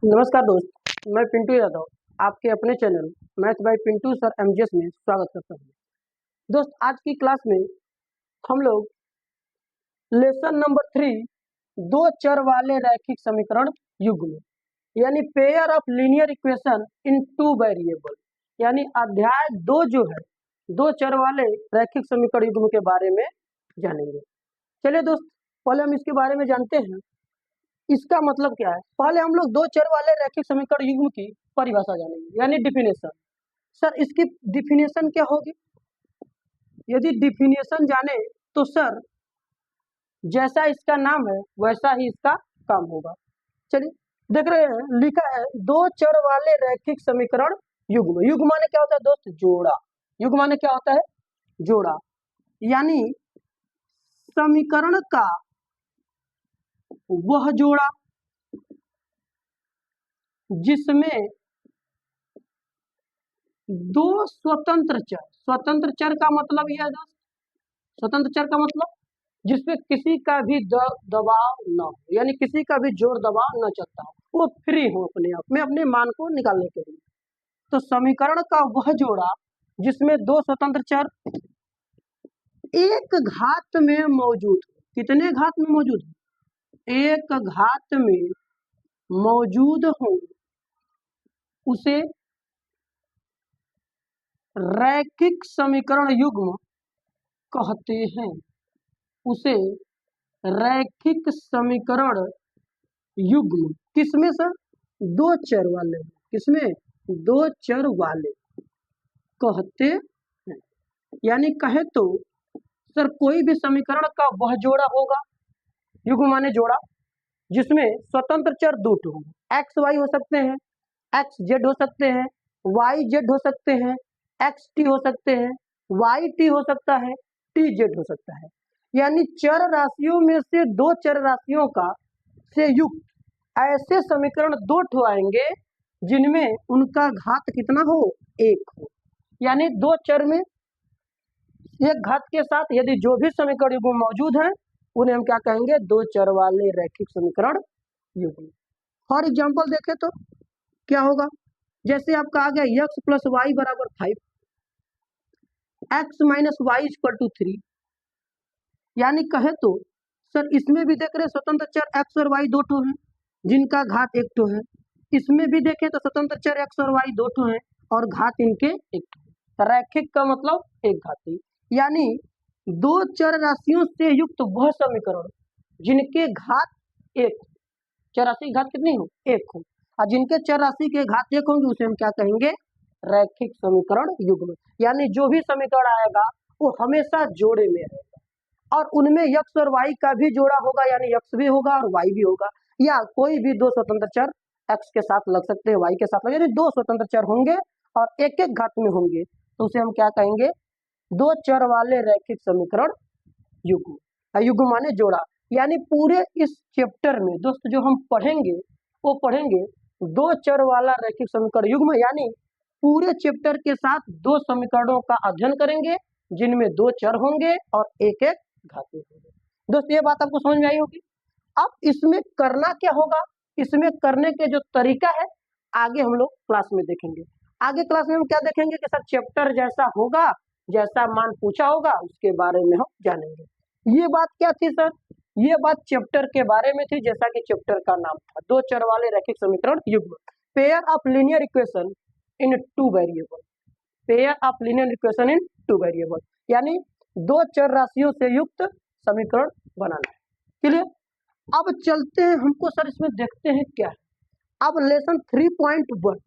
नमस्कार दोस्त, मैं पिंटू यादव आपके अपने channel math bye Pintu sir MGS में स्वागत करता हूँ। दोस्त, आज की क्लास में हम लोग लेसन नंबर 3 दो चर वाले रैखिक समीकरण युग्म यानी pair of linear equation in two variable यानी अध्याय 2 जो है दो चर वाले रैखिक समीकरण युग्म के बारे में जानेंगे। चलिए दोस्त, पहले हम इसके बारे में जानते हैं। इसका मतलब क्या है? पहले हम लोग दो चर वाले रैखिक समीकरण युग्म की परिभाषा जानेंगे यानी डिफिनेशन। सर, इसकी डिफिनेशन क्या होगी? यदि डिफिनेशन जाने तो सर जैसा इसका नाम है वैसा ही इसका काम होगा। चलिए देख रहे हैं, लिखा है दो चर वाले रैखिक समीकरण युग्म। युग्म माने क्या होता है दोस्त? जोड़ा। युग्म माने क्या होता है? जोड़ा। यानी समीकरण का वह जोड़ा जिसमें दो स्वतंत्र चर का मतलब यह है दोस्त, स्वतंत्र चर का मतलब जिसपे किसी का भी दबाव न हो, यानी किसी का भी जोर दबाव न चलता हो, वो फ्री हो अपने आप में अपने मान को निकालने के लिए। तो समीकरण का वह जोड़ा जिसमें दो स्वतंत्र चर एक घात में मौजूद, कितने घात में मौजूद है? एक घात में मौजूद हो, उसे रैखिक समीकरण युग्म कहते हैं। उसे रैखिक समीकरण युग्म किसमें सर? दो चर वाले। किसमें? दो चर वाले कहते हैं। यानी कहे तो सर कोई भी समीकरण का वह जोड़ा होगा, युग्म माने जोड़ा, जिसमें स्वतंत्र चर दो होंगे। एक्स वाई हो सकते हैं, एक्स जेड हो सकते हैं, वाई जेड हो सकते हैं, एक्स टी हो सकते हैं, वाई टी हो सकता है, टी जेड हो सकता है। यानी चर राशियों में से दो चर राशियों का से युक्त ऐसे समीकरण दो ठो आएंगे जिनमें उनका घात कितना हो? एक हो। यानी दो चर में एक घात के साथ यदि जो भी समीकरण युग्म मौजूद है उन्हें हम क्या कहेंगे? दो चर वाले रैखिक समीकरण युग्म। फॉर एग्जाम्पल देखें तो क्या होगा? जैसे आपका आ गया x प्लस वाई बराबर 5, x minus y equal to 3। यानी कहे तो सर इसमें भी देख रहे स्वतंत्र चर x और y दो ठो हैं जिनका घात एक ठो है। इसमें भी देखें तो स्वतंत्र चर x और y दो ठो हैं और घात इनके एक ठो। रैखिक का मतलब एक घाती। यानी दो चर राशियों से युक्त वह समीकरण जिनके घात एक, चर राशि की घात कितनी हो? एक हो, और जिनके चर राशि के घात एक होंगे उसे हम क्या कहेंगे? रैखिक समीकरण युग्म। यानी जो भी समीकरण आएगा वो हमेशा जोड़े में रहेगा और उनमें x और y का भी जोड़ा होगा, यानी x भी होगा और y भी होगा, या कोई भी दो स्वतंत्र चर x के साथ लग सकते हैं, y के साथ लग, यानी दो स्वतंत्र चर होंगे और एक एक घात में होंगे तो उसे हम क्या कहेंगे? दो चर वाले रैखिक समीकरण युग्म। युग्म माने जोड़ा। यानी पूरे इस चैप्टर में दोस्त जो हम पढ़ेंगे वो पढ़ेंगे दो चर वाला रैखिक समीकरण युग्म, यानी पूरे चैप्टर के साथ दो समीकरणों का अध्ययन करेंगे जिनमें दो चर होंगे और एक एक घाती होंगे। दोस्त ये बात आपको समझ में आई होगी। अब इसमें करना क्या होगा? इसमें करने के जो तरीका है आगे हम लोग क्लास में देखेंगे। आगे क्लास में हम क्या देखेंगे कि सर चैप्टर जैसा होगा, जैसा मान पूछा होगा उसके बारे में हम जानेंगे। ये बात क्या थी सर? ये बात चैप्टर के बारे में थी, जैसा कि चैप्टर का नाम था दो चर वाले रैखिक समीकरण युग्म, pair of linear equation in two variable. Pair of linear equation in two variable यानी दो चर राशियों से युक्त समीकरण बनाना है। क्लियर? अब चलते हैं, हमको सर इसमें देखते हैं क्या है। अब लेसन 3.1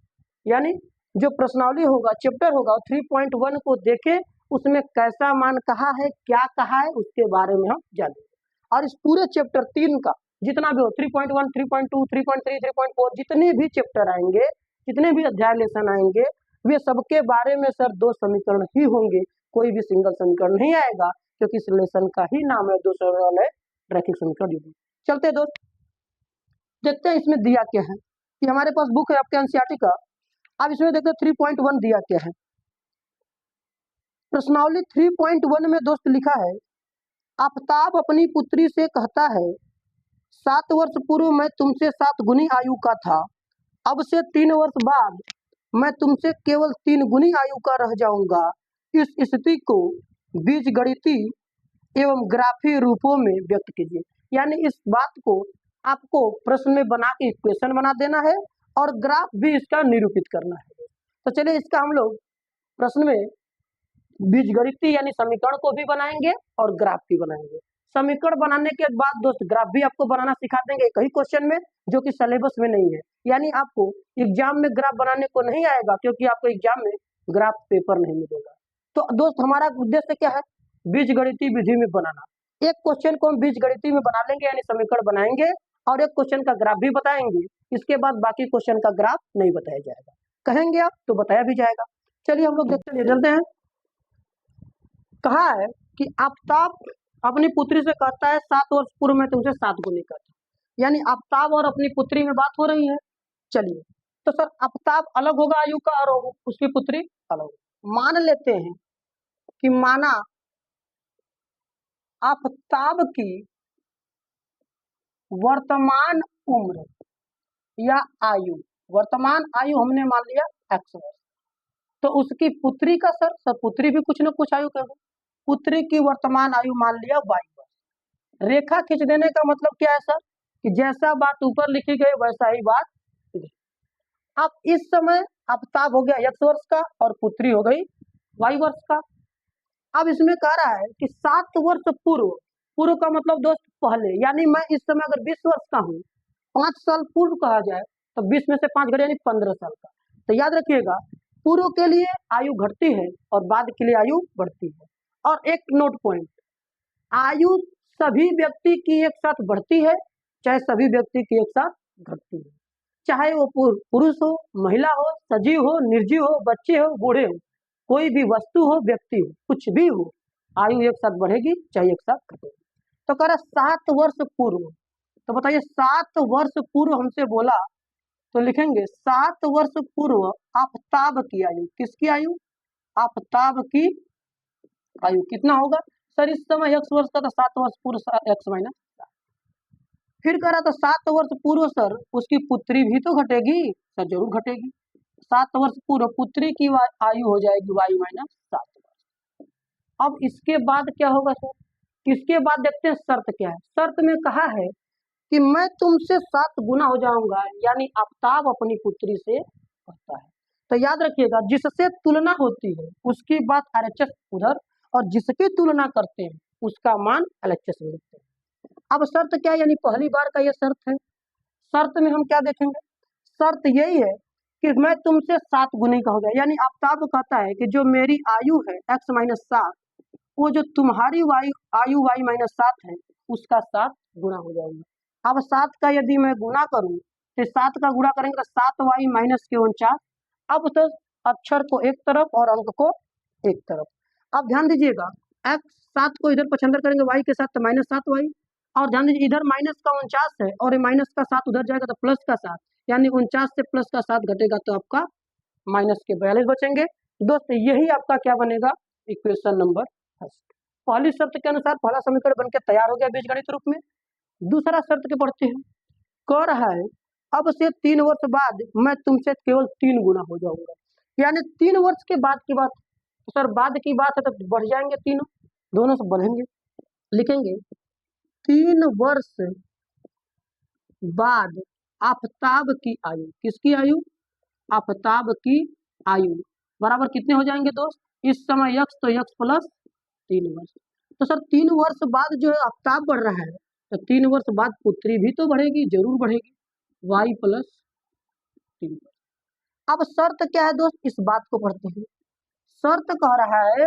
यानी जो प्रश्नावली होगा, चैप्टर होगा 3.1 को देखें, उसमें कैसा मान कहा है, क्या कहा है, उसके बारे में हम जानेंगे। और इस पूरे चैप्टर 3 का जितना भी हो 3.1, 3.2, 3.3, 3.4 जितने भी चैप्टर आएंगे, जितने भी अध्याय लेसन आएंगे, वे सबके बारे में सर दो समीकरण ही होंगे, कोई भी सिंगल समीकरण नहीं आएगा, क्योंकि इस लेसन का ही नाम है दो चर वाले रैखिक समीकरण युग्म। चलते दोस्त देखते हैं इसमें दिया क्या है। कि हमारे पास बुक है आपके एनसीईआरटी का। अब इसमें देखते 3.1 दिया क्या है। प्रश्नावली 3.1 में दोस्त लिखा है, आफ्ताब अपनी पुत्री से कहता है 7 वर्ष पूर्व मैं तुमसे 7 गुनी आयु का था, अब से 3 वर्ष बाद मैं तुमसे केवल 3 गुनी आयु का रह जाऊंगा। इस स्थिति को बीजगणितीय एवं ग्राफीय रूपों में व्यक्त कीजिए। यानी इस बात को आपको प्रश्न में बना के इक्वेशन बना देना है और ग्राफ भी इसका निरूपित करना है। तो चलिए इसका हम लोग प्रश्न में बीजगणितीय यानी समीकरण को भी बनाएंगे और ग्राफ भी बनाएंगे। समीकरण बनाने के बाद दोस्त ग्राफ भी आपको बनाना सिखा देंगे कई क्वेश्चन में, जो कि सिलेबस में नहीं है। यानी आपको एग्जाम में ग्राफ बनाने को नहीं आएगा, क्योंकि आपको एग्जाम में ग्राफ पेपर नहीं मिलेगा। तो दोस्त हमारा उद्देश्य क्या है? बीजगणितीय विधि में बनाना। एक क्वेश्चन को हम बीजगणितीय में बना लेंगे यानी समीकरण बनाएंगे, और एक क्वेश्चन का ग्राफ भी बताएंगे। इसके बाद बाकी क्वेश्चन का ग्राफ नहीं बताया जाएगा। कहेंगे आप तो बताया भी जाएगा। चलिए हम लोग देखते हैं, चलते हैं। कहा है कि आफ्ताब अपनी पुत्री से कहता है 7 वर्ष पूर्व में तुमसे 7 गुनी करता। यानी आफ्ताब और अपनी पुत्री में बात हो रही है। चलिए तो सर आफ्ताब अलग होगा आयु का और उसकी पुत्री अलग होगी। मान लेते हैं कि माना आफ्ताब की वर्तमान उम्र या आयु, वर्तमान आयु हमने मान लिया x वर्ष, तो उसकी पुत्री का सर पुत्री भी कुछ न कुछ आयु कर, पुत्री की वर्तमान आयु मान लिया y वर्ष। रेखा खींच देने का मतलब क्या है सर? कि जैसा बात ऊपर लिखी गई वैसा ही बात इधर। अब इस समय आफ्ताब हो गया x वर्ष का और पुत्री हो गई y वर्ष का। अब इसमें कह रहा है कि 7 वर्ष पूर्व, पूर्व का मतलब दोस्त पहले, यानी मैं इस समय अगर 20 वर्ष का हूँ, 5 साल पूर्व कहा जाए तो 20 में से 5 घटे यानी 15 साल का। तो याद रखिएगा पूर्व के लिए आयु घटती है और बाद के लिए आयु बढ़ती है। और एक नोट पॉइंट, आयु सभी व्यक्ति की एक साथ बढ़ती है, चाहे सभी व्यक्ति की एक साथ घटती है। चाहे वो पुरुष हो, महिला हो, सजीव हो, निर्जीव हो, बच्चे हो, बूढ़े हो, कोई भी वस्तु हो, व्यक्ति हो, कुछ भी हो, आयु एक साथ बढ़ेगी चाहे एक साथ घटेगी। तो कह रहा 7 वर्ष पूर्व, तो बताइए 7 वर्ष पूर्व हमसे बोला, तो लिखेंगे 7 वर्ष पूर्व आफ्ताब की आयु। किसकी आयु? आफ्ताब की आयु कितना होगा सर? इस समय x वर्ष का, तो 7 वर्ष पूर्व x माइनस। फिर कह रहा था 7 वर्ष पूर्व सर उसकी पुत्री भी तो घटेगी। सर जरूर घटेगी। 7 वर्ष पूर्व पुत्री की आयु हो जाएगी y माइनस 7 वर्ष। अब इसके बाद क्या होगा सर? इसके बाद देखते हैं शर्त क्या है। शर्त में कहा है कि मैं तुमसे 7 गुना हो जाऊंगा, यानी आफ्ताब अपनी पुत्री से कहता है। तो याद रखिएगा जिससे तुलना होती है उसकी बात RHS उधर, और जिसकी तुलना करते हैं उसका मान LHS में लिखते हैं। अब शर्त क्या है? यानी पहली बार का ये शर्त है। शर्त में हम क्या देखेंगे? शर्त यही है कि मैं तुमसे 7 गुनी का हो गया, यानी आफ्ताब कहता है कि जो मेरी आयु है x माइनस 7, वो जो तुम्हारी आयु y माइनस 7 है उसका 7 गुना हो जाएगा। अब 7 का यदि मैं गुना करूं तो 7 का गुणा करेंगे तो 7y माइनस के 49। अब तो अक्षर को एक तरफ और अंक को एक तरफ। अब ध्यान दीजिएगा x 7 को इधर पचहत्तर करेंगे y के साथ तो माइनस 7y, और ध्यान दीजिए इधर माइनस का 49 है और माइनस का 7 उधर जाएगा तो प्लस का 7, यानी 49 से प्लस का 7 घटेगा तो आपका माइनस के 42 बचेंगे। दोस्त यही आपका क्या बनेगा? Equation number first. पहली शर्त के अनुसार पहला समीकरण बनकर तैयार हो गया बीजगणित रूप में। दूसरा शर्त के पढ़ते हैं। कह रहा है अब से 3 वर्ष बाद मैं तुमसे केवल 3 गुना हो जाऊंगा, यानी 3 वर्ष के बाद की बात। तो सर बाद की बात है तो बढ़ जाएंगे तीनों, दोनों से बढ़ेंगे। लिखेंगे 3 वर्ष बाद आफ्ताब की आयु, किसकी आयु? आफ्ताब की आयु बराबर कितने हो जाएंगे दोस्त? इस समय x तो x प्लस 3 वर्ष। तो सर 3 वर्ष बाद जो है आफ्ताब बढ़ रहा है, तो 3 वर्ष बाद पुत्री भी तो बढ़ेगी, जरूर बढ़ेगी, y प्लस 3 वर्ष। अब शर्त क्या है दोस्त? इस बात को पढ़ते हैं। शर्त कह रहा है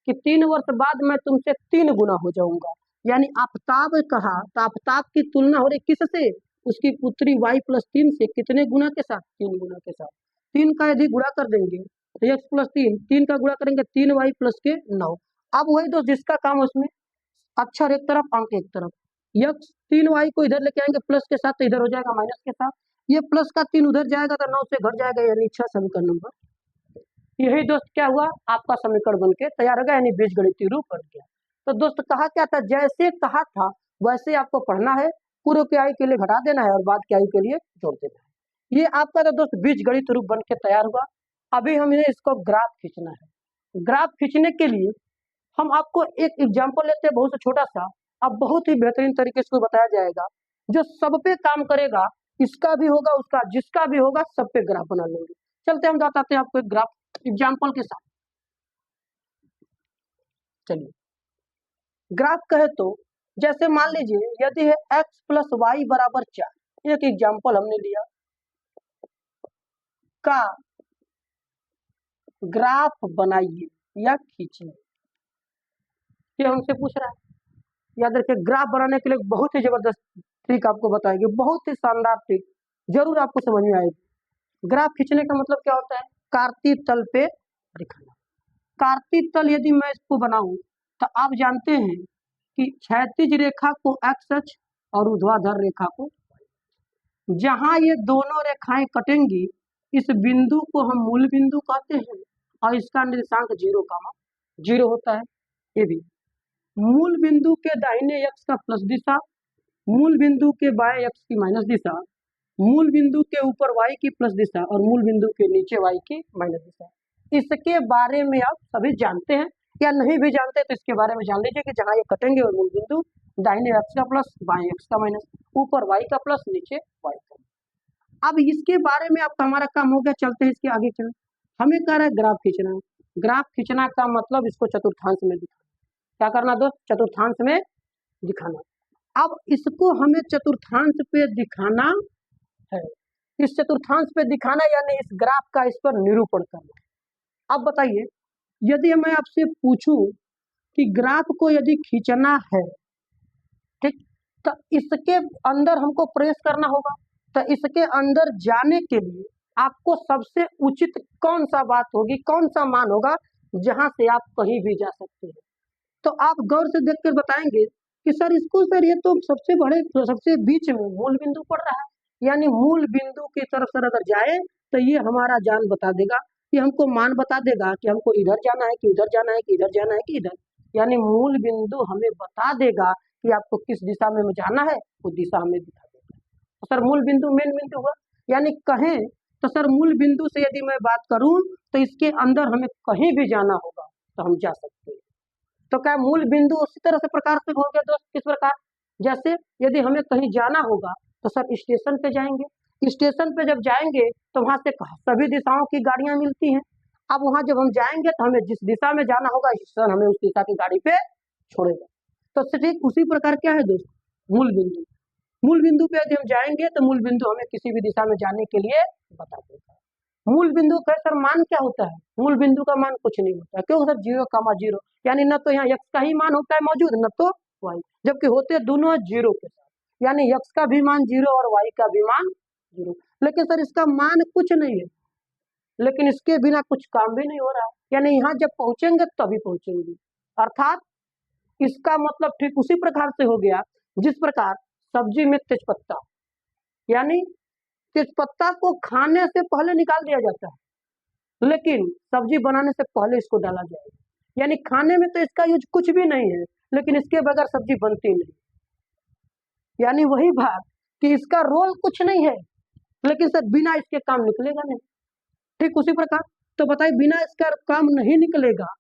कि 3 वर्ष बाद मैं तुमसे 3 गुना हो जाऊंगा, यानी आफ्ताब कहा तो आफ्ताब की तुलना हो रही किससे? उसकी पुत्री y प्लस 3 से। कितने गुना के साथ? 3 गुना के साथ। 3 का यदि गुणा कर देंगे तो x प्लस 3, 3 का गुणा करेंगे 3y प्लस के 9। अब वही दोस्त जिसका काम उसमें अक्षर एक तरफ अंक एक तरफ, x 3y को इधर लेके आएंगे प्लस के साथ तो इधर हो जाएगा माइनस के साथ, ये प्लस का 3 उधर जाएगा तो 9 से घट जाएगा, यानी 6 समीकरण नंबर। यही दोस्त क्या हुआ? आपका समीकरण बन के तैयार हो गया, यानी बीजगणितीय रूप बन गया। तो दोस्त कहा क्या था? जैसे कहा था वैसे आपको पढ़ना है, पूर्व की आयु के लिए घटा देना है और बाद की आयु के लिए जोड़ देना है। ये आपका तो दोस्त बीजगणित रूप बन के तैयार हुआ। अभी हमें इसको ग्राफ खींचना है। ग्राफ खींचने के लिए हम आपको एक एग्जाम्पल लेते हैं, बहुत सा छोटा सा। अब बहुत ही बेहतरीन तरीके से इसको बताया जाएगा, जो सब पे काम करेगा। इसका भी होगा, उसका जिसका भी होगा, सब पे ग्राफ बना लेंगे। चलते हम बताते हैं आपको एक ग्राफ एग्जाम्पल के साथ। चलिए, ग्राफ कहे तो जैसे मान लीजिए यदि है x प्लस वाई बराबर 4, एक एग्जाम्पल हमने लिया का ग्राफ बनाइए या खींचिए, ये हमसे पूछ रहा है। याद रखिए, ग्राफ बनाने के लिए बहुत ही जबरदस्त ट्रिक आपको बताएंगे, बहुत ही शानदार ट्रिक, जरूर आपको समझ में आएगी। ग्राफ खींचने का मतलब क्या होता है? कार्तीय तल पे दिखाना। कार्तीय तल यदि मैं इसको बनाऊं तो आप जानते हैं कि क्षैतिज रेखा को एक्स अक्ष और ऊर्ध्वाधर रेखा को, जहां ये दोनों रेखाएं कटेंगी, इस बिंदु को हम मूल बिंदु कहते हैं और इसका निर्देशांक 0, होता है। ये भी मूल बिंदु के दाहिने x का प्लस दिशा, मूल बिंदु के बाएं x की माइनस दिशा, मूल बिंदु के ऊपर y की प्लस दिशा और मूल बिंदु के नीचे y की माइनस दिशा। इसके बारे में आप सभी जानते हैं या नहीं भी जानते तो इसके बारे में जान लीजिए कि जहां ये कटेंगे और मूल बिंदु दाहिने x का प्लस, बाएं x का माइनस, ऊपर y का प्लस, नीचे y का। अब इसके बारे में आपका हमारा काम हो गया। चलते हैं इसके आगे चले। हमें कह रहा है ग्राफ खींचना। ग्राफ खींचना का मतलब इसको चतुर्थांश में दिखाना। क्या करना दोस्त? चतुर्थांश में दिखाना। अब इसको हमें चतुर्थांश पे दिखाना है। इस चतुर्थांश पे दिखाना यानी इस ग्राफ का इस पर निरूपण करना। अब बताइए, यदि मैं आपसे पूछूं कि ग्राफ को यदि खींचना है, ठीक, तो इसके अंदर हमको प्रेस करना होगा। तो इसके अंदर जाने के लिए आपको सबसे उचित कौन सा बात होगी, कौन सा मान होगा जहां से आप कहीं भी जा सकते हैं? तो आप गौर से देखकर बताएंगे कि सर इसको, सर ये तो सबसे बीच में मूल बिंदु पड़ रहा है, यानी मूल बिंदु की तरफ सर अगर जाए तो ये हमारा जान बता देगा, ये हमको मान बता देगा कि हमको इधर जाना है कि उधर जाना है कि इधर जाना है कि इधर, यानी मूल बिंदु हमें बता देगा कि आपको किस दिशा में जाना है, वो दिशा हमें दिखा देगा। तो सर मूल बिंदु मेन बिंदु हुआ, यानी कहें तो सर मूल बिंदु से यदि मैं बात करूं तो इसके अंदर हमें कहीं भी जाना होगा तो हम जा सकते हैं। तो क्या मूल बिंदु उसी तरह से प्रकार से हो गया दोस्त? किस प्रकार? जैसे यदि हमें कहीं जाना होगा तो सर स्टेशन पे जाएंगे। स्टेशन पे जब जाएंगे तो वहां से सभी दिशाओं की गाड़ियां मिलती हैं। अब वहां जब हम जाएंगे तो हमें जिस दिशा में जाना होगा स्टेशन हमें उस दिशा की गाड़ी पे छोड़ेगा। तो ठीक उसी प्रकार क्या है दोस्त? मूल बिंदु। मूल बिंदु पे यदि हम जाएंगे तो मूल बिंदु हमें किसी भी दिशा में जाने के लिए बता देगा। मूल बिंदु का सर मान क्या होता है? मूल बिंदु का मान कुछ नहीं होता है। क्यों सर? 0, यानी न तो यहाँ x का ही मान होता है मौजूद, न तो y, जबकि होते दोनों 0 के साथ, यानी x का भी मान 0 और y का भी मान 0। लेकिन सर इसका मान कुछ नहीं है, लेकिन इसके बिना कुछ काम भी नहीं हो रहा है, यानी यहाँ जब पहुंचेंगे तभी पहुंचेंगे। अर्थात इसका मतलब ठीक उसी प्रकार से हो गया जिस प्रकार सब्जी में तेजपत्ता, यानी तेजपत्ता को खाने से पहले निकाल दिया जाता है, लेकिन सब्जी बनाने से पहले इसको डाला जाएगा। यानी खाने में तो इसका यूज कुछ भी नहीं है, लेकिन इसके बगैर सब्जी बनती नहीं। यानी वही बात कि इसका रोल कुछ नहीं है, लेकिन सर बिना इसके काम निकलेगा नहीं। ठीक उसी प्रकार तो बताइए, बिना इसका काम नहीं निकलेगा,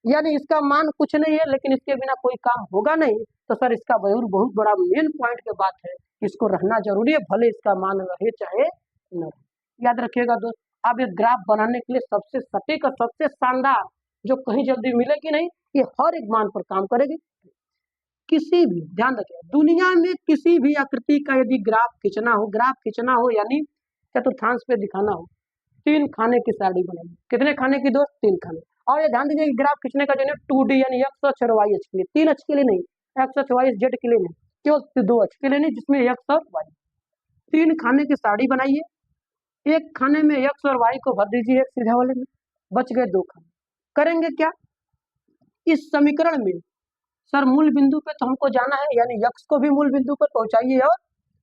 यानी इसका मान कुछ नहीं है लेकिन इसके बिना कोई काम होगा नहीं। तो सर इसका बहुत बड़ा मेन पॉइंट की बात है, इसको रहना जरूरी है, भले इसका मान रहे चाहे न रहे। याद रखिएगा दोस्त, अब ये ग्राफ बनाने के लिए सबसे सटीक और सबसे शानदार, जो कहीं जल्दी मिलेगी नहीं, ये हर एक मान पर काम करेगी। किसी भी, ध्यान रखिए, दुनिया में किसी भी आकृति का यदि ग्राफ खींचना हो यानी चतुर्थांश पे दिखाना हो, 3 खाने की सारणी बनाइए। कितने खाने की दोस्त? 3 खाने। और ये ध्यान दीजिए ग्राफ खींचने का जो है 2D यानी x अक्ष और y अक्ष के लिए, 3 अक्ष के लिए नहीं, x अक्ष y z के लिए नहीं, केवल 2 अक्ष के लिए नहीं, जिसमें x और y। 3 खाने की सारणी बनाइए। एक खाने में x और y को भर दीजिए एक सीधा वाले में, बच गए 2 खाने। करेंगे क्या? इस समीकरण में सर मूल बिंदु पे तो हमको जाना है, यानी x को भी मूल बिंदु पर पहुंचाइए और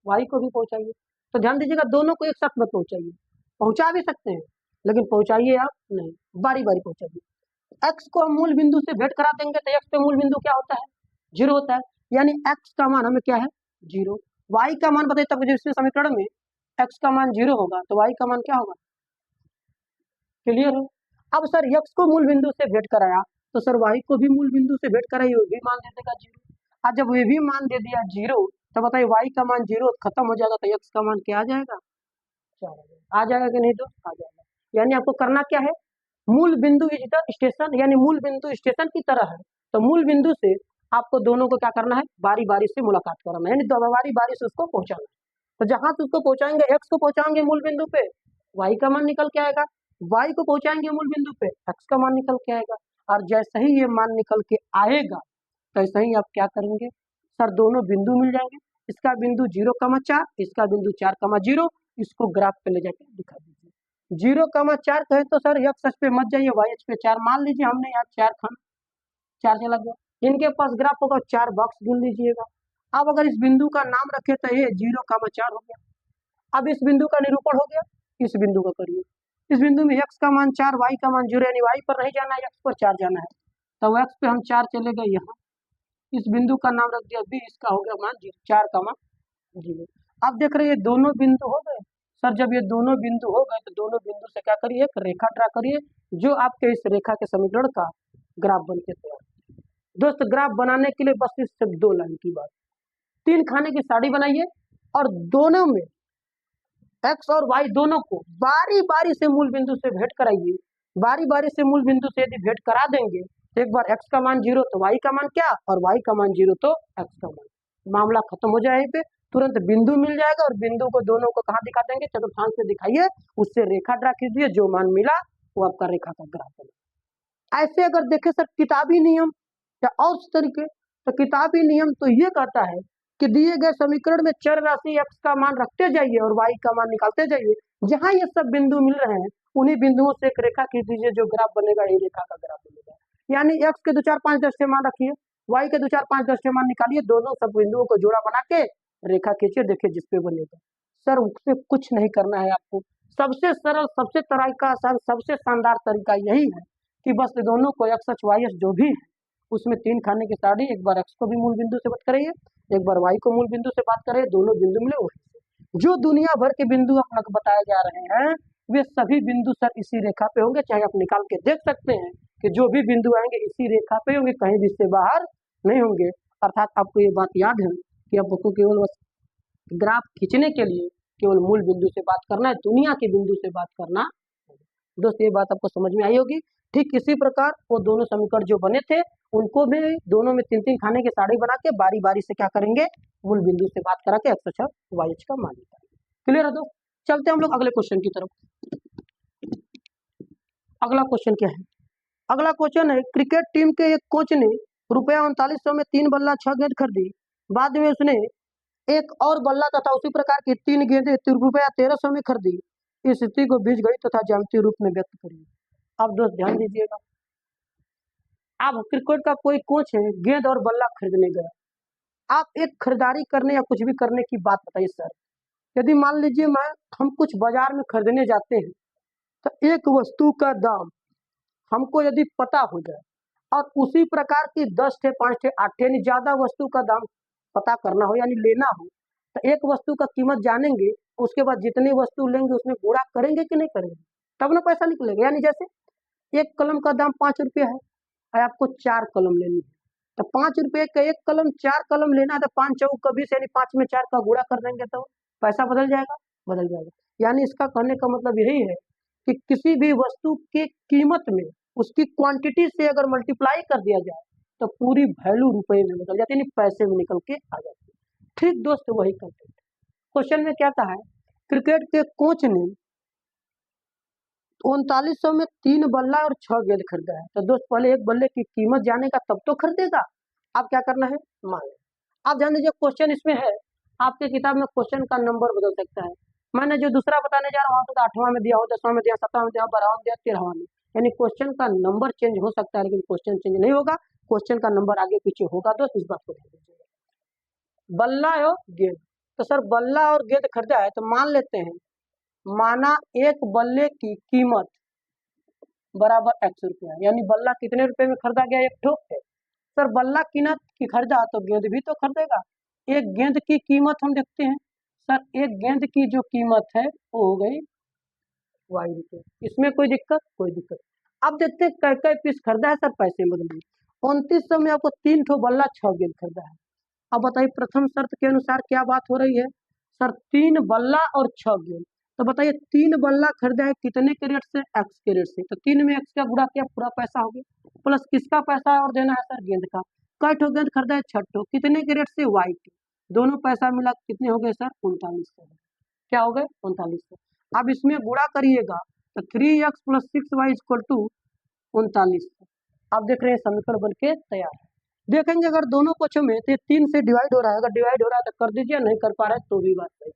y को भी पहुंचाइए। तो ध्यान दीजिएगा, दोनों को एक साथ मत पहुंचाइए, पहुंचा भी सकते हैं लेकिन पहुंचाइए आप नहीं, बारी बारी पहुंचाइए। x को हम मूल बिंदु से भेंट करा देंगे तो x पे मूल बिंदु क्या होता है? 0 होता है, यानी x का मान हमें क्या है? 0। y का मान बताइए, तब जिस समीकरण में x का मान 0 होगा तो y का मान क्या होगा? क्लियर है? अब सर x को मूल बिंदु से भेंट कराया तो सर y को भी मूल बिंदु से भेंट कराइए, वो भी मान दे देगा 0। और जब वे भी मान दे दिया 0 तो बताइए y का मान 0 खत्म हो जाएगा तो x का मान क्या आ जाएगा? 4 आ जाएगा कि नहीं? तो आ जाएगा। यानी आपको करना क्या है, मूल बिंदु इज द स्टेशन, यानी मूल बिंदु स्टेशन की तरह है, तो मूल बिंदु से आपको दोनों को क्या करना है, बारी बारी से मुलाकात कराना है, यानी बारी बारी से उसको पहुंचाना है। तो जहां से उसको पहुंचाएंगे, x को पहुंचाएंगे मूल बिंदु पे, y का मान निकल के आएगा, y को पहुंचाएंगे मूल बिंदु पे, x का मान निकल के आएगा। और जैसे ही ये मान निकल के आएगा तैसे ही आप क्या करेंगे, सर दोनों बिंदु मिल जाएंगे, इसका बिंदु 0,4, इसका बिंदु 4,0, इसको ग्राफ पे ले जाकर दिखा दीजिए। 0,4 कहे तो सर x अक्ष पे मत जाइए, y अक्ष पे 4 मान लीजिए, हमने यहाँ 4 खाना 4 चला गया, इनके पास ग्राफ होगा 4 बॉक्स गिन लीजिएगा। अब अगर इस बिंदु का नाम रखे तो ये 0,4 हो गया। अब इस बिंदु का निरूपण हो गया, इस बिंदु का करिए, इस बिंदु में x का मान 4, y का मान 0, यानी y पर नहीं जाना है, x पर 4 जाना है, तो x पे हम 4 चले गए यहाँ, इस बिंदु का नाम रख दिया b, इसका हो गया मान 4,0। अब देख रहे ये दोनों बिंदु हो गए। सर जब ये दोनों बिंदु हो गए तो दोनों बिंदु से क्या करिए, एक रेखा ड्रा करिए, जो आपके इस रेखा के समीकरण का ग्राफ बन के तैयार। दोस्त ग्राफ बनाने के लिए बस इस सिर्फ 2 लाइन की बात, 3 खाने की साड़ी बनाइए और दोनों में x और y दोनों को बारी बारी से मूल बिंदु से भेंट कराइए। बारी बारी से मूल बिंदु से यदि भेंट करा देंगे तो एक बार x का मान 0 तो y का मान क्या, और y का मान 0 तो x का मान, मामला खत्म हो जाए। पे तुरंत बिंदु मिल जाएगा और बिंदु को दोनों को कहाँ दिखा देंगे, चतुर्थांश से दिखाइए, उससे रेखा ड्रा कीजिए, जो मान मिला वो आपका रेखा का ग्राफ बना। ऐसे अगर देखे सर किताबी नियम या और तरीके, तो किताबी नियम तो ये कहता है कि दिए गए समीकरण में चर राशि x का मान रखते जाइए और y का मान निकालते जाइए, जहां ये सब बिंदु मिल रहे हैं उन्हीं बिंदुओं से एक रेखा खींच दीजिए, जो ग्राफ बनेगा ये रेखा का ग्राफ बनेगा। यानी x के 2 4 5 10 मान रखिए, y के 2 4 5 10 मान निकालिए, दोनों सब बिंदुओं को जोड़ा बना के रेखा खींचिए, देखिए जिसपे बनेगा। सर उससे कुछ नहीं करना है आपको, सबसे सरल, सबसे तरीका आसान, सबसे शानदार तरीका यही है कि बस दोनों को x अक्ष y अक्ष जो भी है उसमें 3 खाने की साड़ी, एक बार x को भी मूल बिंदु से बात करिए, एक बार y को मूल बिंदु से बात करिए, दोनों बिंदु मिले वही जो दुनिया भर के बिंदु अपना बताए जा रहे हैं वे सभी बिंदु सर इसी रेखा पे होंगे। चाहे आप निकाल के देख सकते हैं कि जो भी बिंदु आएंगे इसी रेखा पे होंगे, कहीं भी इससे बाहर नहीं होंगे। अर्थात आपको ये बात याद है कि आपको केवल ग्राफ खींचने के लिए केवल मूल बिंदु से बात करना है, दुनिया के बिंदु से बात करना। दोस्त ये बात आपको समझ में आई होगी। ठीक इसी प्रकार वो दोनों समीकरण जो बने थे उनको भी दोनों में 3 3 खाने की साड़ी बना के बारी बारी से क्या करेंगे, मूल बिंदु से बात करा के x अक्ष y अक्ष का मान निकालेंगे। क्लियर है दोस्त? चलते हम लोग अगले क्वेश्चन की तरफ। अगला क्वेश्चन क्या है? अगला क्वेश्चन है, क्रिकेट टीम के एक कोच ने ₹3900 में 3 बल्ला 6 गेंद खरीदी, बाद में उसने एक और बल्ला तथा उसी प्रकार की 3 गेंदें ₹1300 में खरीदी, इस स्थिति को बीजगणित तथा ज्यामितीय रूप में व्यक्त करिए। अब दोस्त ध्यान दीजिएगा, अब क्रिकेट का कोई कोच है, गेंद और बल्ला खरीदने गया, आप एक खरीदारी करने या कुछ भी करने की बात बताइए सर। यदि मान लीजिए हम कुछ बाजार में खरीदने जाते हैं तो एक वस्तु का दाम हमको यदि पता हो जाए और उसी प्रकार की 10 थे 5 थे 8 थे यानी ज्यादा वस्तु का दाम पता करना हो यानी लेना हो, तो एक वस्तु का कीमत जानेंगे, उसके बाद जितनी वस्तु लेंगे उसमें गुणा करेंगे कि नहीं करेंगे, तब ना पैसा निकलेगा। यानी जैसे एक कलम का दाम 5 रुपया है और आपको 4 कलम लेनी है, तो 5 रुपये का एक कलम, 4 कलम लेना है, तो 5 चौक का 20 यानी 5 में 4 का गुणा कर देंगे तो पैसा बदल जाएगा, बदल जाएगा। यानी इसका कहने का मतलब यही है कि किसी भी वस्तु के कीमत में उसकी क्वांटिटी से अगर मल्टीप्लाई कर दिया जाए तो पूरी वैल्यू रुपए में बदल जाती है, यानी पैसे में निकल के आ जाती है। ठीक दोस्त वही कंटेंट क्वेश्चन में क्या कहा है, क्रिकेट के कोच ने 3900 में 3 बल्ला और 6 गेंद खरीदा है, तो दोस्त पहले एक बल्ले की कीमत जानेगा तब तो खरीदेगा। अब क्या करना है, मान आप ध्यान दीजिए, क्वेश्चन इसमें है, आपके किताब में क्वेश्चन का नंबर बदल सकता है। मैंने जो दूसरा बताने जा रहा हूँ तो 8वां में दिया हो, 10वां में दिया, 7वां में दिया, 12वां में दिया, 13वां में, यानी क्वेश्चन का नंबर चेंज हो सकता है लेकिन क्वेश्चन चेंज नहीं होगा, क्वेश्चन का नंबर आगे पीछे होगा। दोस्त इस बात को ध्यान दीजिएगा। बल्ला और गेंद, तो सर बल्ला और गेंद खरीदा है तो मान लेते हैं, माना एक बल्ले की कीमत बराबर x रुपया, यानी बल्ला कितने रुपए में खरीदा गया, एक ठो है। सर बल्ला कीमत की खरीदा तो गेंद भी तो खरीदेगा, एक गेंद की कीमत हम देखते हैं सर एक गेंद की जो कीमत है वो हो गई वाई रुपये, इसमें कोई दिक्कत। अब देखते हैं कै कै पीस खरीदा है सर, पैसे बदलिए। 2900 में आपको 3 ठो बल्ला 6 गेंद खरीदा है। अब बताइए प्रथम शर्त के अनुसार क्या बात हो रही है सर, 3 बल्ला और 6 गेंद। तो बताइए 3 बल्ला खरीदा है कितने के रेट से, एक्स के रेट से। तो 3 में एक्स का गुणा किया, पूरा पैसा हो गया, प्लस किसका पैसा है और देना है सर, गेंद का। कै ठो गेंद खरीदा है, 6 ठो, कितने के रेट से, वाई के। दोनों पैसा मिला कितने हो गए सर, 3900। क्या हो गए, 3900। अब इसमें गुणा करिएगा तो 3x plus 6y equal to 3900। आप देख रहे हैं समीकरण बन के तैयार है। देखेंगे अगर दोनों पक्षों में तो 3 से डिवाइड हो रहा है, अगर डिवाइड हो रहा है तो कर दीजिए, नहीं कर पा रहे तो भी बात सही।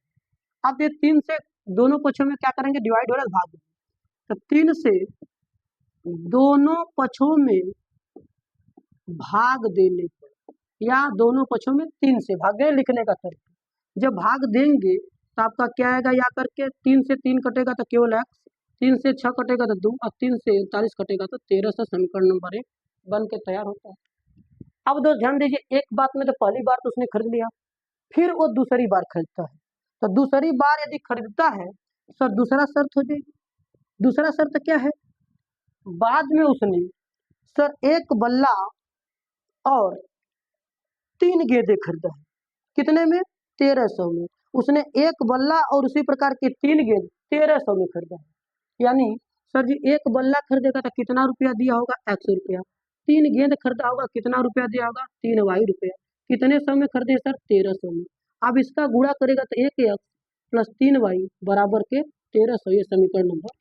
अब ये 3 से दोनों पक्षों में क्या करेंगे, डिवाइड हो रहा है, भाग देंगे। तो 3 से दोनों पक्षों में भाग देने पर, या दोनों पक्षों में 3 से भाग गए, लिखने का तरीका। जब भाग देंगे तो आपका क्या आएगा, या करके 3 से 3 कटेगा तो केवल एक्स, 3 से 6 कटेगा तो 2, और 3 से 41 कटेगा तो 13 से समीकरण नंबर 1 बन के तैयार होता है। अब दोस्त ध्यान दीजिए, एक बात में तो पहली बार तो उसने खरीद लिया, फिर वो दूसरी बार खरीदता है। तो दूसरी बार यदि खरीदता है सर, दूसरा शर्त हो जाएगी। दूसरा शर्त क्या है, बाद में उसने सर एक बल्ला और 3 गेंदें खरीदा है, कितने में, 1300 में। उसने एक बल्ला और उसी प्रकार की 3 गेंद 1300 में खरीदा है। यानी सर जी एक बल्ला खरीदेगा तो कितना रुपया दिया होगा, 100 रुपया। 3 गेंद खरीदा होगा, कितना रुपया दिया होगा, 3 वाई रुपया। कितने सौ में खरीदे सर, 1300 में। अब इसका गुणा करेगा तो 1 एक्स प्लस 3 वाई बराबर के 1300। ये समीकरण नंबर,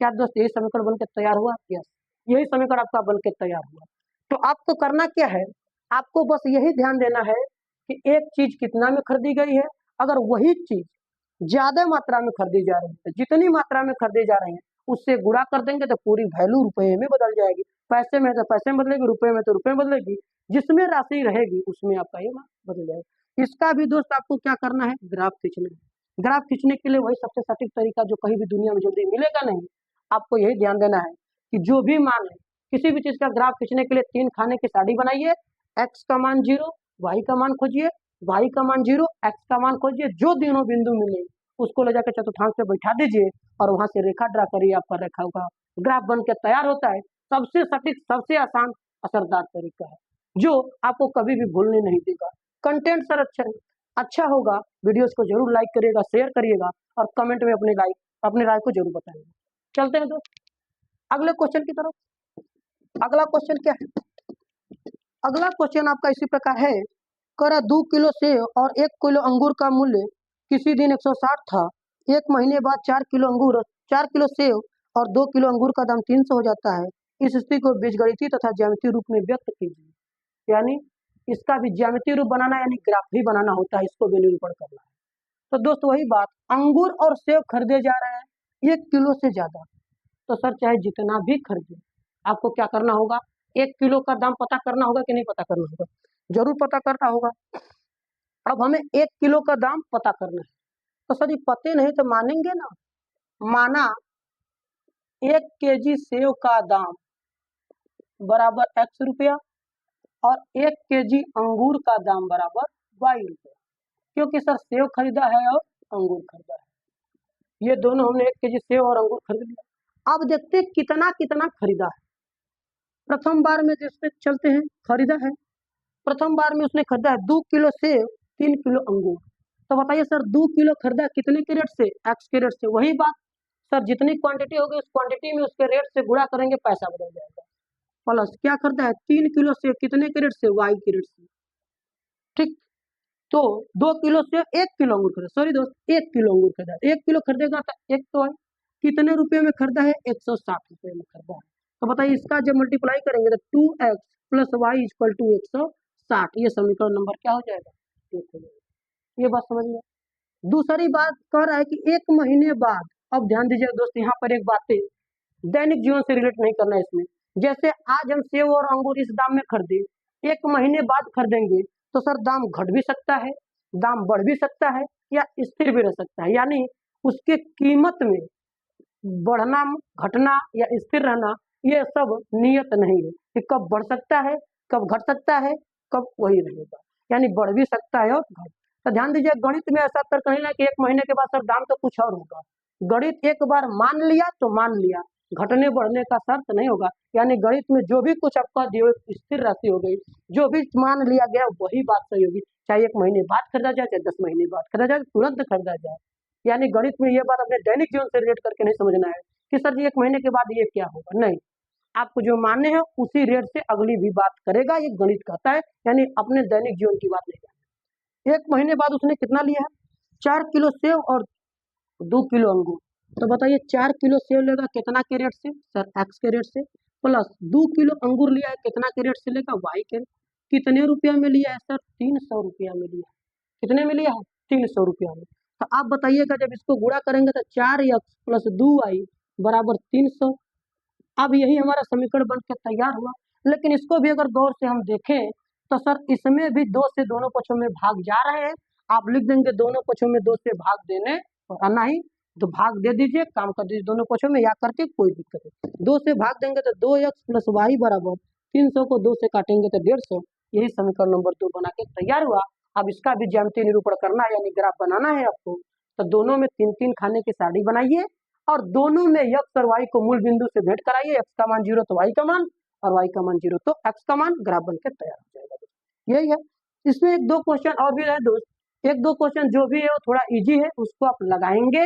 क्या दोस्त यही समीकरण बनकर तैयार हुआ, यस यही समीकरण आपका बनकर तैयार हुआ। तो आपको करना क्या है, आपको बस यही ध्यान देना है कि एक चीज कितना में खरीदी गई है। अगर वही चीज ज्यादा मात्रा में खरीदी जा रही है, जितनी मात्रा में खरीदी जा रही है उससे गुणा कर देंगे तो पूरी वैल्यू रुपए में बदल जाएगी। पैसे में तो पैसे में बदलेगी, रुपए में तो रुपए में बदलेगी, जिसमें राशि रहेगी उसमें आपका ये बदल जाएगा। इसका भी दोस्त आपको क्या करना है, ग्राफ खींचना है। ग्राफ खींचने के लिए वही सबसे सटीक तरीका जो कहीं भी दुनिया में जल्दी मिलेगा नहीं। आपको यही ध्यान देना है कि जो भी मान है, किसी भी चीज का ग्राफ खींचने के लिए 3 खाने की साड़ी बनाइए, एक्स का मान 0, वाई का मान खोजिए, वाई का मान 0, एक्स का मान खोजिए, जो तीनों बिंदु मिले उसको ले जाकर चतुर्थांश पे बैठा दीजिए और वहां से रेखा ड्रा करिए, आपका रेखा का ग्राफ बन के तैयार होता है। सबसे सटीक, सबसे आसान, असरदार तरीका है जो आपको कभी भी भूलने नहीं देगा। कंटेंट सर अच्छा होगा, वीडियोस को जरूर लाइक करिएगा, शेयर करिएगा और कमेंट में अपनी राय को जरूर बताइएगा। चलते हैं दोस्त अगले क्वेश्चन की तरफ। अगला क्वेश्चन क्या है, अगला क्वेश्चन आपका इसी प्रकार है, करा 2 किलो सेब और 1 किलो अंगूर का मूल्य किसी दिन 160 था, एक महीने बाद 4 किलो सेब और 2 किलो अंगूर का दाम 300 हो जाता है। इस स्थिति को बीजगणितीय तथा ज्यामितीय रूप में व्यक्त कीजिए। यानी इसका भी ज्यामितीय रूप बनाना, यानी ग्राफ भी बनाना होता है, इसको भी निरूपण करना है। तो दोस्त वही बात, अंगूर और सेब खरीदे जा रहे हैं 1 किलो से ज्यादा। तो सर चाहे जितना भी खरीदे, आपको क्या करना होगा, 1 किलो का दाम पता करना होगा कि नहीं पता करना होगा, जरूर पता करना होगा। अब हमें 1 किलो का दाम पता करना है। तो सर ये पते नहीं तो मानेंगे ना, माना 1 केजी सेब का दाम बराबर x रुपया और 1 केजी अंगूर का दाम बराबर y रुपया, क्योंकि सर सेब खरीदा है और अंगूर खरीदा है, ये दोनों हमने 1 केजी सेब और अंगूर खरीद लिया। अब देखते हैं कितना कितना खरीदा है। प्रथम बार में जिससे चलते हैं, खरीदा है प्रथम बार में उसने खरीदा है 2 किलो सेब 3 किलो अंगूर। तो बताइए सर 2 किलो खरीदा कितने के रेट से, एक्स के रेट से। वही बात सर, जितनी क्वांटिटी होगी उस क्वांटिटी में उसके रेट से गुणा करेंगे, पैसा बदल जाएगा। प्लस क्या खरीदा है, 3 किलो सेब कितने के रेट से, वाई के रेट से। ठीक, तो 2 किलो सेब 1 किलो अंगूर खरीदा, सॉरी दोस्त 1 किलो अंगूर खरीदा, 1 किलो खरीदेगा तो एक तो है, कितने रुपये में खरीदा है, 160 रुपये में खरीदा है। तो बताइए इसका जब मल्टीप्लाई करेंगे तो 2x plus Y equal to 160, ये समीकरण नंबर क्या हो जाएगा, 1 हो जाएगा। ये बात समझ में। दूसरी बात कह रहा है कि 1 महीने बाद, अब ध्यान दीजिए दोस्त, यहाँ पर एक बात है, दैनिक जीवन से रिलेट नहीं करना है इसमें। जैसे आज हम सेब और अंगूर इस दाम में खरीदे, 1 महीने बाद खरीदेंगे तो सर दाम घट भी सकता है, दाम बढ़ भी सकता है, या स्थिर भी रह सकता है। यानी उसके कीमत में बढ़ना, घटना या स्थिर रहना, ये सब नियत नहीं है कि कब बढ़ सकता है, कब घट सकता है, कब वही रहेगा। यानी बढ़ भी सकता है और घट। तो ध्यान दीजिए, गणित में ऐसा तर्क नहीं ना कि 1 महीने के बाद सर दाम तो कुछ और होगा। गणित एक बार मान लिया तो मान लिया, घटने बढ़ने का शर्त नहीं होगा। यानी गणित में जो भी कुछ आपका स्थिर राशि हो गई, जो भी मान लिया गया वही बात सही होगी, चाहे 1 महीने बाद खरीदा जाए, चाहे 10 महीने बाद खरीदा जाए, तुरंत खरीदा जाए। यानी गणित में ये बात अपने दैनिक जीवन से रिलेट करके नहीं समझना है कि सर जी 1 महीने के बाद ये क्या होगा, नहीं। आपको जो मानने हैं उसी रेट से अगली भी बात करेगा, ये गणित कहता है। यानी अपने दैनिक जीवन की बात नहीं करना। 1 महीने बाद उसने कितना लिया है, 4 किलो सेव और 2 किलो अंगूर। तो बताइए 4 किलो सेव लेगा कितना के रेट से, सर एक्स के रेट से, प्लस 2 किलो अंगूर लिया है कितना के रेट से लेगा, वाई के। कितने रुपया में लिया है सर, 300 रुपया में लिया है। कितने में लिया है, 300 रुपया में। तो आप बताइएगा जब इसको गुणा करेंगे तो 4x प्लस 2y बराबर 300। अब यही हमारा समीकरण बन के तैयार हुआ। लेकिन इसको भी अगर गौर से हम देखें तो सर इसमें भी 2 से दोनों पक्षों में भाग जा रहे हैं। आप लिख देंगे दोनों पक्षों में 2 से भाग देने और आना ही, तो भाग दे दीजिए, काम कर दीजिए दोनों पक्षों में, या करके कोई दिक्कत नहीं। 2 से भाग देंगे तो 2x प्लस वाई बराबर 300 को 2 से काटेंगे तो 150। यही समीकरण नंबर 2 बना के तैयार हुआ। अब इसका भी ज्यामितीय निरूपण करना है, यानी ग्राफ बनाना है आपको। तो दोनों में 3-3 खाने की साड़ी बनाइए और दोनों में x और y को मूल बिंदु से भेंट कराइए। x का मान 0 तो y का मान, और y का मान 0 तो x का मान, ग्राफ बन के तैयार हो जाएगा दोस्त। यही है। इसमें 1-2 क्वेश्चन और भी है दोस्त। 1-2 क्वेश्चन जो भी है वो थोड़ा इजी है, उसको आप लगाएंगे।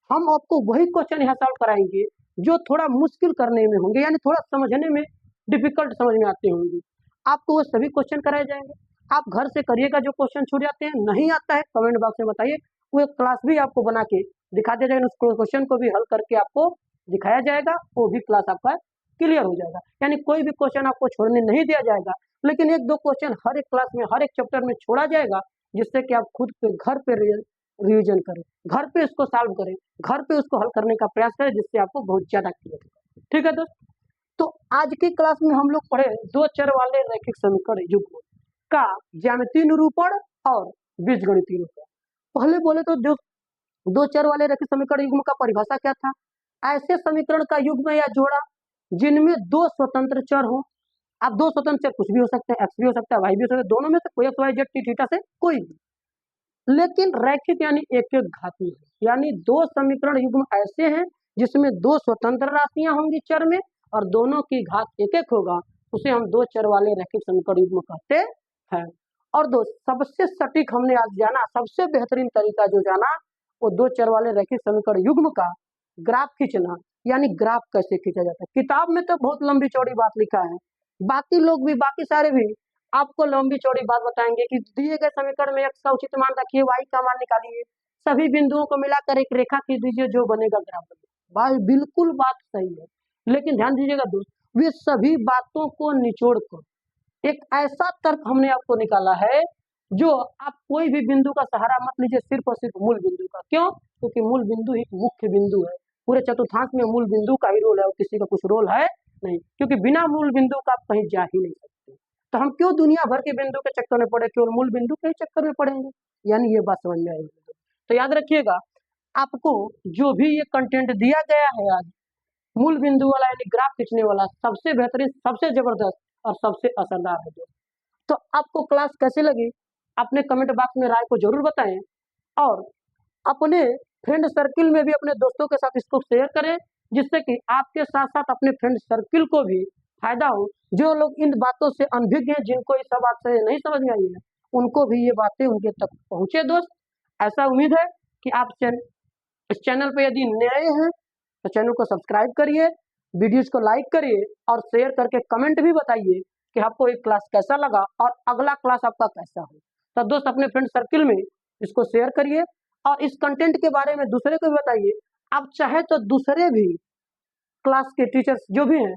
हम आपको वही क्वेश्चन यहाँ सॉल्व कराएंगे जो थोड़ा मुश्किल करने में होंगे, यानी थोड़ा समझने में डिफिकल्ट समझ में आते होंगे, आपको वो सभी क्वेश्चन कराए जाएंगे। आप घर से करिएगा, जो क्वेश्चन छूट जाते हैं नहीं आता है कमेंट बॉक्स में बताइए, वो एक क्लास भी आपको बना के दिखा दिया जाएगा, उस क्वेश्चन को भी हल करके आपको दिखाया जाएगा, वो भी क्लास आपका क्लियर हो जाएगा। यानी कोई भी क्वेश्चन आपको छोड़ने नहीं दिया जाएगा, लेकिन 1-2 क्वेश्चन हर एक क्लास में, हर एक चैप्टर में छोड़ा जाएगा, जिससे कि आप खुद पे घर पे रिवीजन करें, घर पे इसको सॉल्व करें, घर पे उसको हल करने का प्रयास करें, जिससे आपको बहुत ज्यादा क्लियर होगा। ठीक है दोस्त, तो आज की क्लास में हम लोग पढ़े 2 चर वाले रैखिक समीकरण युग्म का ज्यामितीय निरूपण और बीजगणितीय निरूपण। पहले बोले तो जो 2 चर वाले रैखिक समीकरण युग्म का परिभाषा क्या था, ऐसे समीकरण का युग्म या जोड़ा जिनमें 2 स्वतंत्र चर हो। अब 2 स्वतंत्र चर कुछ भी हो सकते हैं, एक्स भी हो सकता है, वाई भी हो सकता है, दोनों में से कोई x y z t theta से कोई भी, लेकिन रैखिक यानी एक एक घातीय है। यानी 2 समीकरण युग्म ऐसे हैं जिसमें 2 स्वतंत्र राशियां होंगी चर में और दोनों की घात एक एक होगा, उसे हम 2 चर वाले रैखिक समीकरण युग्म कहते हैं। और दो सबसे सटीक हमने आज जाना, सबसे बेहतरीन तरीका जो जाना, वो 2 चर वाले रैखिक समीकरण युग्म का ग्राफ खींचना, यानी ग्राफ कैसे खींचा जाता है। किताब में तो बहुत लंबी चौड़ी बात लिखा है, बाकी लोग भी, बाकी सारे भी आपको लंबी चौड़ी बात बताएंगे कि दिए गए समीकरण में x का उचित मान रखिए, y का मान निकालिए, सभी बिंदुओं को मिलाकर एक रेखा खींच दीजिए, जो बनेगा ग्राफ बनेगा। भाई बिल्कुल बात सही है, लेकिन ध्यान दीजिएगा दोस्त, वे सभी बातों को निचोड़ कर एक ऐसा तर्क हमने आपको निकाला है जो आप कोई भी बिंदु का सहारा मत लीजिए, सिर्फ और सिर्फ मूल बिंदु का। क्यों? क्योंकि मूल बिंदु ही मुख्य बिंदु है। पूरे चतुर्थांश में मूल बिंदु का ही रोल है और किसी का कुछ रोल है नहीं, क्योंकि बिना मूल बिंदु का आप कहीं जा ही नहीं सकते। तो हम क्यों दुनिया भर के बिंदु के चक्कर में पड़े, केवल मूल बिंदु के चक्कर में पड़ेंगे। यानी ये बात समझ में आएगी। तो याद रखिएगा, आपको जो भी ये कंटेंट दिया गया है आज, मूल बिंदु वाला यानी ग्राफ खींचने वाला, सबसे बेहतरीन, सबसे जबरदस्त और सबसे असरदार है दोस्त। तो आपको क्लास कैसे लगी अपने कमेंट बॉक्स में राय को जरूर बताएं, और अपने फ्रेंड सर्किल में भी अपने दोस्तों के साथ इसको शेयर करें, जिससे कि आपके साथ साथ अपने फ्रेंड सर्किल को भी फायदा हो। जो लोग इन बातों से अनभिज्ञ हैं, जिनको ये सब बात से नहीं समझ में आई है, उनको भी ये बातें उनके तक पहुंचे दोस्त। ऐसा उम्मीद है कि आप इस चैनल पे यदि नए हैं तो चैनल को सब्सक्राइब करिए, वीडियोज को लाइक करिए और शेयर करके कमेंट भी बताइए कि आपको ये क्लास कैसा लगा और अगला क्लास आपका कैसा हो। तो दोस्त अपने फ्रेंड सर्किल में इसको शेयर करिए और इस कंटेंट के बारे में दूसरे को भी बताइए। आप चाहे तो दूसरे भी क्लास के टीचर्स जो भी हैं,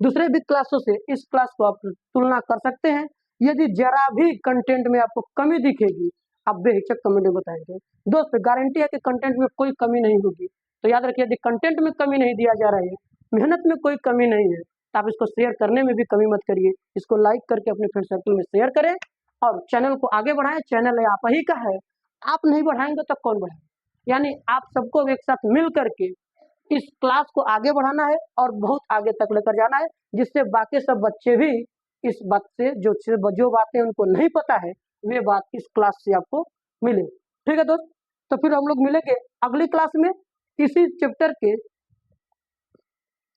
दूसरे भी क्लासों से इस क्लास को आप तुलना कर सकते हैं। यदि जरा भी कंटेंट में आपको कमी दिखेगी, आप बेहिचक कमेंट में बताएंगे। दोस्त गारंटी है कि कंटेंट में कोई कमी नहीं होगी। तो याद रखिए, यदि कंटेंट में कमी नहीं दिया जा रहा है, मेहनत में कोई कमी नहीं है, तो आप इसको शेयर करने में भी कमी मत करिए। इसको लाइक करके अपने फ्रेंड सर्कल में शेयर करें और चैनल को आगे बढ़ाएं। चैनल है आप ही का है, आप नहीं बढ़ाएंगे तो कौन बढ़ाएगा। यानी आप सबको एक साथ मिल करके इस क्लास को आगे बढ़ाना है और बहुत आगे तक लेकर जाना है, जिससे बाकी सब बच्चे भी इस बात से जो बातें उनको नहीं पता है, वे बात इस क्लास से आपको मिले। ठीक है दोस्त, तो फिर हम लोग मिलेंगे अगली क्लास में इसी चैप्टर के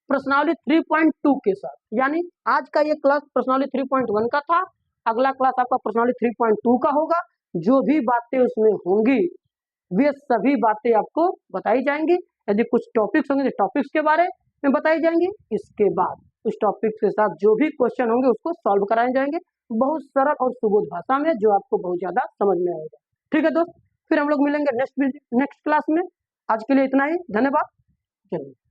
प्रश्नावली 3.2 के साथ। यानी आज का ये क्लास प्रश्नावली 3.1 का था, अगला क्लास आपका प्रश्नावली 3.2 का होगा। जो भी बातें उसमें होंगी वे सभी बातें आपको बताई जाएंगी। यदि कुछ टॉपिक्स होंगे तो टॉपिक्स के बारे में बताई जाएंगी। इसके बाद उस टॉपिक के साथ जो भी क्वेश्चन होंगे उसको सॉल्व कराए जाएंगे, बहुत सरल और सुबोध भाषा में, जो आपको बहुत ज्यादा समझ में आएगा। ठीक है दोस्त, फिर हम लोग मिलेंगे नेक्स्ट क्लास में। आज के लिए इतना ही, धन्यवाद। चलिए।